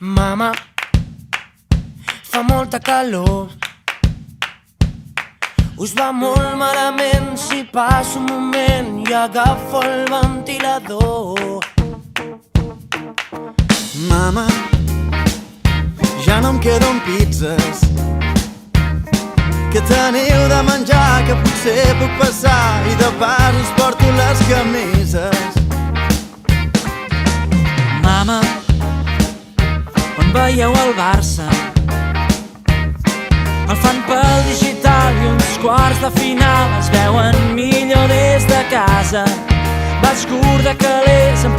Mama, fa molta calor. Us va molt malament si passo un moment i agafo el ventilador. Mama, ja no em queden pizzas. Que teniu de menjar que potser puc passar i de pas us porto les camises. Mama, quan veieu el Barça el fan pel digital i uns quarts de final es veuen millor des de casa. Vaig curt de calés amb